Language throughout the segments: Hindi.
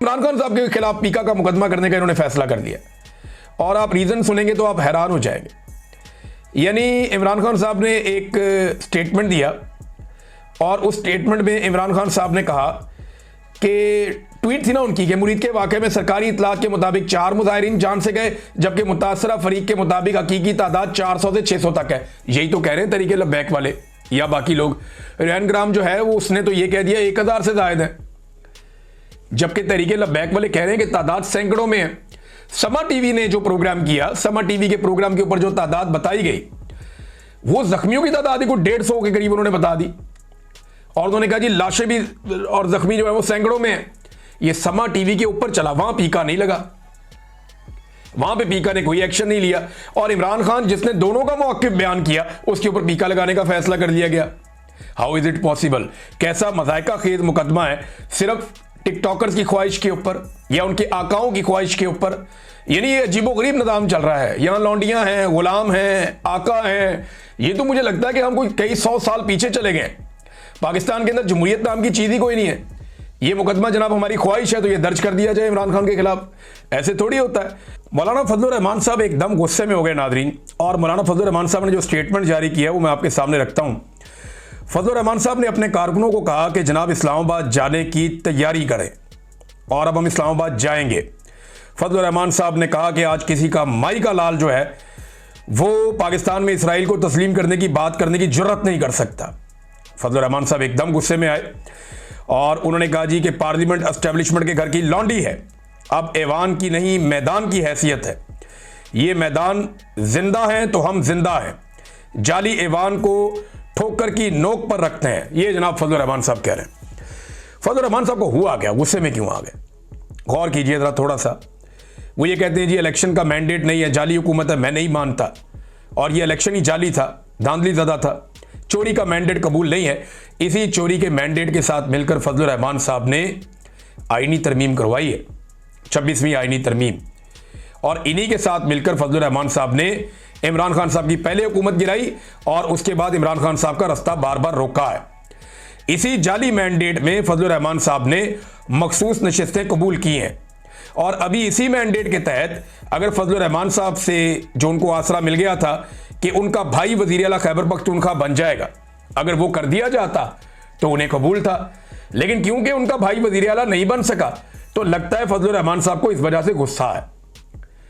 इमरान खान साहब के खिलाफ पीका का मुकदमा करने का इन्होंने फैसला कर दिया और आप रीजन सुनेंगे तो आप हैरान हो जाएंगे। यानी इमरान खान साहब ने एक स्टेटमेंट दिया और उस स्टेटमेंट में इमरान खान साहब ने कहा कि ट्वीट थी ना उनकी कि मुरीद के वाक़े में सरकारी इतलात के मुताबिक 4 मुजाहिरीन जान से गए, जबकि मुतासरा फरीक के मुताबिक हकीकी तादाद 400 से 600 तक है। यही तो कह रहे हैं तरीके लब्बैक वाले या बाकी लोग। रेन ग्राम जो है वो उसने तो ये कह दिया 1000 से ज़ायद है, जबकि तरीके लब्बैक वाले कह रहे हैं कि तादाद सैकड़ों में है। समा टीवी ने जो प्रोग्राम किया, समा टीवी के प्रोग्राम के ऊपर जो तादाद बताई गई वो जख्मियों की तादाद ही को 150 के करीब उन्होंने बता दी और उन्होंने कहा जी लाशें भी और जख्मी जो है वो सैकड़ों में है। ये समा टीवी के ऊपर चला, वहां पीका नहीं लगा, वहां पे पीका ने कोई एक्शन नहीं लिया और इमरान खान जिसने दोनों का मौक़िफ़ बयान किया उसके ऊपर पीका लगाने का फैसला कर लिया गया। How is it possible? कैसा मज़ाइका खेज मुकदमा है, सिर्फ टिकटॉकर्स की ख्वाहिश के ऊपर या उनके आकाओं की ख्वाहिश के ऊपर। यानी ये अजीबोगरीब निज़ाम चल रहा है, यहाँ लौंडियाँ हैं, गुलाम हैं, आका हैं। ये तो मुझे लगता है कि हम कोई कई 100 साल पीछे चले गए। पाकिस्तान के अंदर जमहूरियत नाम की चीज़ ही कोई नहीं है। ये मुकदमा जनाब हमारी ख्वाहिश है तो ये दर्ज कर दिया जाए इमरान खान के खिलाफ, ऐसे थोड़ी होता है। मौलाना फजलुर रहमान साहब एकदम गुस्से में हो गए नादरीन, और मौलाना फजलुर रहमान साहब ने जो स्टेटमेंट जारी किया वो मैं आपके सामने रखता हूँ। फजलुर रहमान साहब ने अपने कारकुनों को कहा कि जनाब इस्लामाबाद जाने की तैयारी करें और अब हम इस्लामाबाद जाएंगे। फजलुर रहमान साहब ने कहा कि आज किसी का माई का लाल जो है वो पाकिस्तान में इसराइल को तस्लीम करने की बात करने की जुर्रत नहीं कर सकता। फजलुर रहमान साहब एकदम गुस्से में आए और उन्होंने कहा जी कि पार्लियामेंट एस्टेब्लिशमेंट के घर की लौंडी है, अब ऐवान की नहीं मैदान की हैसियत है। ये मैदान जिंदा है तो हम जिंदा हैं, जाली ऐवान को ठोकर की नोक पर रखते हैं। ये जनाब फजलुर रहमान साहब कह रहे हैं। फजलुर रहमान साहब को हुआ क्या, गुस्से में क्यों आ गए? गौर कीजिए जरा थोड़ा सा। वो ये कहते हैं जी इलेक्शन का मैंडेट नहीं है, जाली हुकूमत है। मैं नहीं मानता, और ये इलेक्शन ही जाली था, धांधली ज़दा था, चोरी का मैंडेट कबूल नहीं है। इसी चोरी के मैंडेट के साथ मिलकर फजलुर रहमान साहब ने आईनी तरमीम करवाई है, 26वीं आईनी तरमीम, और इन्हीं के साथ मिलकर फजलुर रहमान साहब ने इमरान खान साहब की पहले हुकूमत गिराई और उसके बाद इमरान खान साहब का रास्ता बार बार रोका है। इसी जाली मैंडेट में फजलुर रहमान साहब ने मखसूस नशिस्तें कबूल की हैं और अभी इसी मैंडेट के तहत अगर फजलुर रहमान साहब से जो उनको आसरा मिल गया था कि उनका भाई वज़ीर आला खैबर पख्तूनख्वा बन जाएगा, अगर वो कर दिया जाता तो उन्हें कबूल था। लेकिन क्योंकि उनका भाई वज़ीर आला नहीं बन सका तो लगता है फजलुर रहमान साहब को इस वजह से गुस्सा है।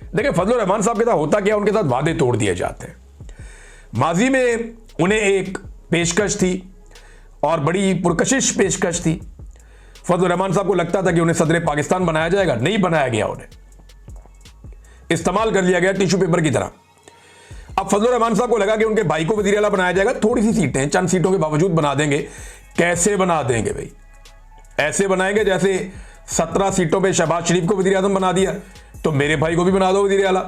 देखिए फजलुर रहमान साहब के साथ होता क्या, उनके साथ वादे तोड़ दिए जाते हैं। माजी में उन्हें एक पेशकश थी और बड़ी पुरकशिश पेशकश थी। फजलुर रहमान साहब को लगता था कि उन्हें सदर पाकिस्तान बनाया जाएगा, नहीं बनाया गया, उन्हें इस्तेमाल कर लिया गया टिश्यू पेपर की तरह। अब फजलुर रहमान साहब को लगा कि उनके भाई को वज़ीर आला बनाया जाएगा, थोड़ी सी सीटें, चंद सीटों के बावजूद बना देंगे। कैसे बना देंगे भाई? ऐसे बनाएंगे जैसे 17 सीटों पे शहबाज शरीफ को वज़ीर आज़म बना दिया तो मेरे भाई को भी बना दो वज़ीर आला।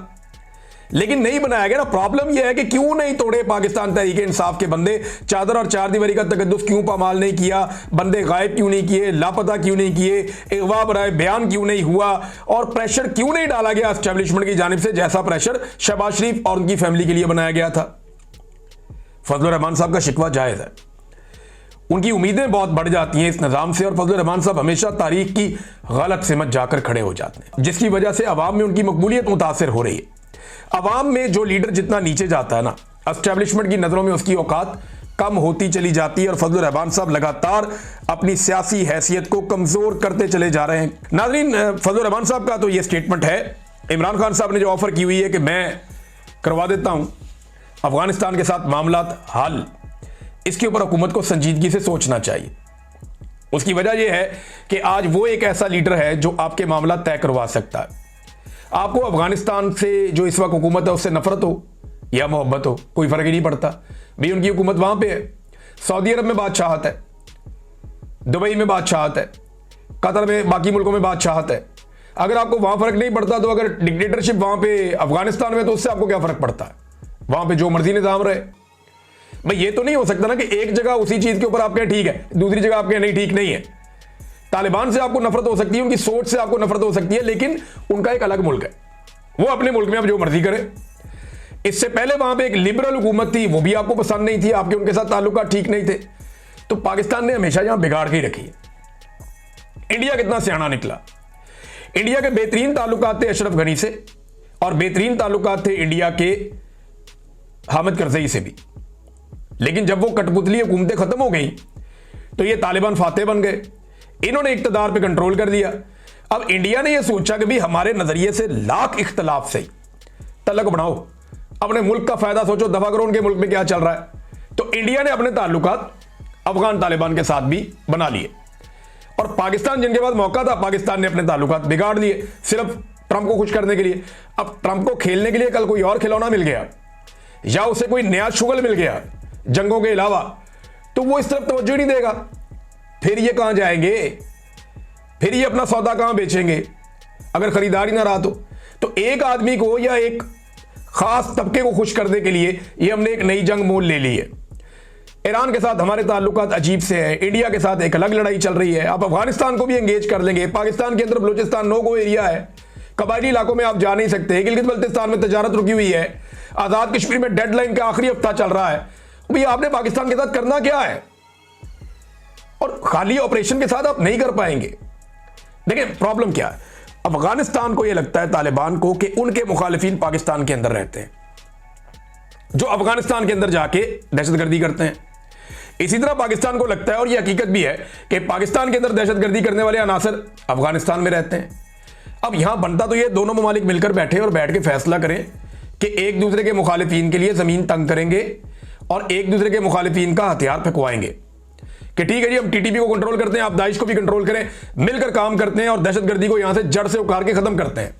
लेकिन नहीं बनाया गया ना। प्रॉब्लम यह है कि क्यों नहीं तोड़े पाकिस्तान तहरीक इंसाफ के बंदे, चादर और चार दीवारी का तकद्दुस क्यों पामाल नहीं किया, बंदे गायब क्यों नहीं किए, लापता क्यों नहीं किए, अगवा बराए बयान क्यों नहीं हुआ, और प्रेशर क्यों नहीं डाला गया एस्टेब्लिशमेंट की जानिब से जैसा प्रेशर शहबाज शरीफ और उनकी फैमिली के लिए बनाया गया था। फजलुर रहमान साहब का शिकवा जायज़ है, उनकी उम्मीदें बहुत बढ़ जाती हैं इस निज़ाम से, और फजलुर रहमान साहब हमेशा तारीख की गलत सिमत जाकर खड़े हो जाते हैं, जिसकी वजह से अवाम में उनकी मकबूलियत मुतासर हो रही है। अवाम में जो लीडर जितना नीचे जाता है ना, एस्टेब्लिशमेंट की नज़रों में उसकी औकात कम होती चली जाती है और फजलुर रहमान साहब लगातार अपनी सियासी हैसियत को कमज़ोर करते चले जा रहे हैं। नाज़रीन, फजलुर रहमान साहब का तो ये स्टेटमेंट है। इमरान खान साहब ने जो ऑफ़र की हुई है कि मैं करवा देता हूँ अफगानिस्तान के साथ मामलात हल, इसके ऊपर हुकूमत को संजीदगी से सोचना चाहिए। उसकी वजह यह है कि आज वो एक ऐसा लीडर है जो आपके मामला तय करवा सकता है। आपको अफगानिस्तान से जो इस वक्त हुकूमत है उससे नफरत हो या मोहब्बत हो, कोई फर्क ही नहीं पड़ता भाई, उनकी हुकूमत वहां पे है। सऊदी अरब में बादशाहत है, दुबई में बादशाहत है, कतर में, बाकी मुल्कों में बादशाहत है। अगर आपको वहां फर्क नहीं पड़ता तो अगर डिक्टेटरशिप वहां पे अफगानिस्तान में, तो उससे आपको क्या फर्क पड़ता है? वहां पे जो मर्जी निजाम रहे भाई। ये तो नहीं हो सकता ना कि एक जगह उसी चीज के ऊपर आप कहें ठीक है, दूसरी जगह आप कहें नहीं ठीक नहीं है। तालिबान से आपको नफरत हो सकती है, उनकी सोच से आपको नफरत हो सकती है, लेकिन उनका एक अलग मुल्क है, वो अपने मुल्क में अब जो मर्जी करे। इससे पहले वहां पे एक लिबरल हुकूमत थी, वो भी आपको पसंद नहीं थी, आपके उनके साथ ताल्लुकात ठीक नहीं थे, तो पाकिस्तान ने हमेशा यहां बिगाड़ के ही रखी है। इंडिया कितना सियाना निकला, इंडिया के बेहतरीन ताल्लुकात थे अशरफ गनी से और बेहतरीन ताल्लुकात थे इंडिया के हामिद करजई से भी, लेकिन जब वो कठपुतली हुकूमतें खत्म हो गई तो ये तालिबान फाते बन गए, इन्होंने इक्तदार पे कंट्रोल कर दिया। अब इंडिया ने ये सोचा कि भी हमारे नजरिए से लाख इख्तलाफ से तलक बढ़ाओ, अपने मुल्क का फायदा सोचो, दफा करो उनके मुल्क में क्या चल रहा है। तो इंडिया ने अपने ताल्लुकात अफगान तालिबान के साथ भी बना लिए और पाकिस्तान जिनके पास मौका था, पाकिस्तान ने अपने ताल्लुकात बिगाड़ लिए सिर्फ ट्रंप को खुश करने के लिए। अब ट्रंप को खेलने के लिए कल कोई और खिलौना मिल गया या उसे कोई नया शुगल मिल गया जंगों के अलावा, तो वो इस तरफ तवज्जो नहीं देगा। फिर ये कहां जाएंगे, फिर ये अपना सौदा कहां बेचेंगे अगर खरीदार ही ना रहा तो एक आदमी को या एक खास तबके को खुश करने के लिए ये हमने एक नई जंग मोल ले ली है। ईरान के साथ हमारे ताल्लुकात अजीब से हैं, इंडिया के साथ एक अलग लड़ाई चल रही है। आप अफगानिस्तान को भी एंगेज कर लेंगे, पाकिस्तान के अंदर बलूचिस्तान नो गो एरिया है, कबायली इलाकों में आप जा नहीं सकते, गिलगित बल्तिस्तान में तजारत रुकी हुई है, आजाद कश्मीर में डेडलाइन का आखिरी हफ्ता चल रहा है। भैया आपने पाकिस्तान के साथ करना क्या है, और खाली ऑपरेशन के साथ आप नहीं कर पाएंगे। देखिए प्रॉब्लम क्या है, अफगानिस्तान को यह लगता है तालिबान को कि उनके मुखालिफिन पाकिस्तान के अंदर रहते हैं जो अफगानिस्तान के अंदर जाके दहशतगर्दी करते हैं। इसी तरह पाकिस्तान को लगता है, और यह हकीकत भी है, कि पाकिस्तान के अंदर दहशतगर्दी करने वाले अनासर अफगानिस्तान में रहते हैं। अब यहां बनता तो ये दोनों ममालिक मिलकर बैठे और बैठ के फैसला करें कि एक दूसरे के मुखालिफिन के लिए जमीन तंग करेंगे और एक दूसरे के मुखालिफिन का हथियार फेंकवाएंगे कि ठीक है जी हम टीटीपी को कंट्रोल करते हैं, आप दाइश को भी कंट्रोल करें, मिलकर काम करते हैं और दहशतगर्दी को यहां से जड़ से उखाड़ के खत्म करते हैं।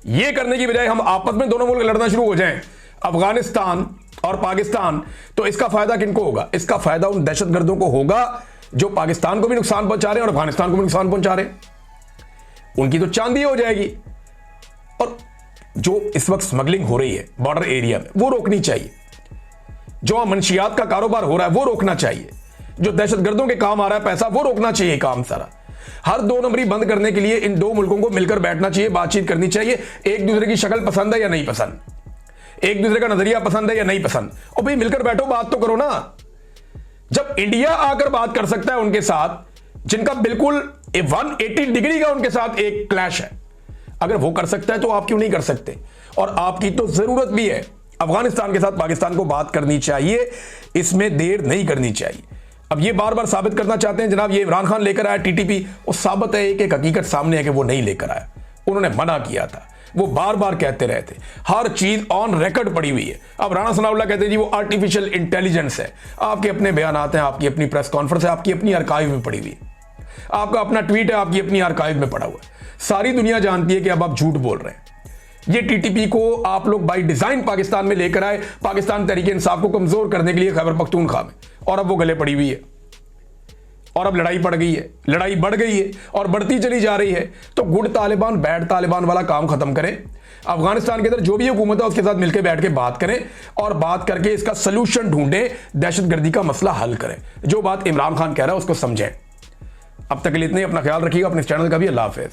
यह करने की बजाय हम आपस में दोनों मुल्क लड़ना शुरू हो जाएं, अफगानिस्तान और पाकिस्तान, तो इसका फायदा किनको होगा? इसका फायदा उन दहशतगर्दों को होगा जो पाकिस्तान को भी नुकसान पहुंचा रहे हैं और अफगानिस्तान को भी नुकसान पहुंचा रहे हैं। उनकी तो चांदी हो जाएगी। और जो इस वक्त स्मगलिंग हो रही है बॉर्डर एरिया में वो रोकनी चाहिए, जो मंशियात का कारोबार हो रहा है वो रोकना चाहिए, जो दहशतगर्दों के काम आ रहा है पैसा वो रोकना चाहिए। काम सारा हर दो नंबरी बंद करने के लिए इन दो मुल्कों को मिलकर बैठना चाहिए, बातचीत करनी चाहिए। एक दूसरे की शक्ल पसंद है या नहीं पसंद, एक दूसरे का नजरिया पसंद है या नहीं पसंद, और भाई मिलकर बैठो, बात तो करो ना। जब इंडिया आकर बात कर सकता है उनके साथ जिनका बिल्कुल 180 डिग्री का उनके साथ एक क्लैश है, अगर वो कर सकता है तो आप क्यों नहीं कर सकते? और आपकी तो जरूरत भी है, अफगानिस्तान के साथ पाकिस्तान को बात करनी चाहिए, इसमें देर नहीं करनी चाहिए। अब ये बार बार साबित करना चाहते हैं जनाब ये इमरान खान लेकर आया टीटीपी, वो साबित है एक हकीकत सामने है कि वो नहीं लेकर आया, उन्होंने मना किया था, वो बार बार कहते रहे थे, हर चीज ऑन रिकॉर्ड पड़ी हुई है। अब राणा सनाउल्लाह कहते हैं जी वो आर्टिफिशियल इंटेलिजेंस है, आपके अपने बयानात हैं, आपकी अपनी प्रेस कॉन्फ्रेंस है, आपकी अपनी आर्काइव में पड़ी हुई है, आपका अपना ट्वीट है, आपकी अपनी आर्काइव में पड़ा हुआ है, सारी दुनिया जानती है कि अब आप झूठ बोल रहे हैं। ये टीटीपी को आप लोग बाय डिजाइन पाकिस्तान में लेकर आए, पाकिस्तान तहरीके इंसाफ को कमजोर करने के लिए खैबर पख्तूनख्वा में, और अब वो गले पड़ी हुई है और अब लड़ाई पड़ गई है, लड़ाई बढ़ गई है और बढ़ती चली जा रही है। तो गुड तालिबान बैड तालिबान वाला काम खत्म करें, अफगानिस्तान के अंदर जो भी हुकूमत है उसके साथ मिलकर बैठ के बात करें और बात करके इसका सलूशन ढूंढें, दहशतगर्दी का मसला हल करें। जो बात इमरान खान कह रहा है उसको समझें। अब तक के लिए इतने, अपना ख्याल रखिएगा, अपने चैनल का भी। अल्लाह हाफिज़।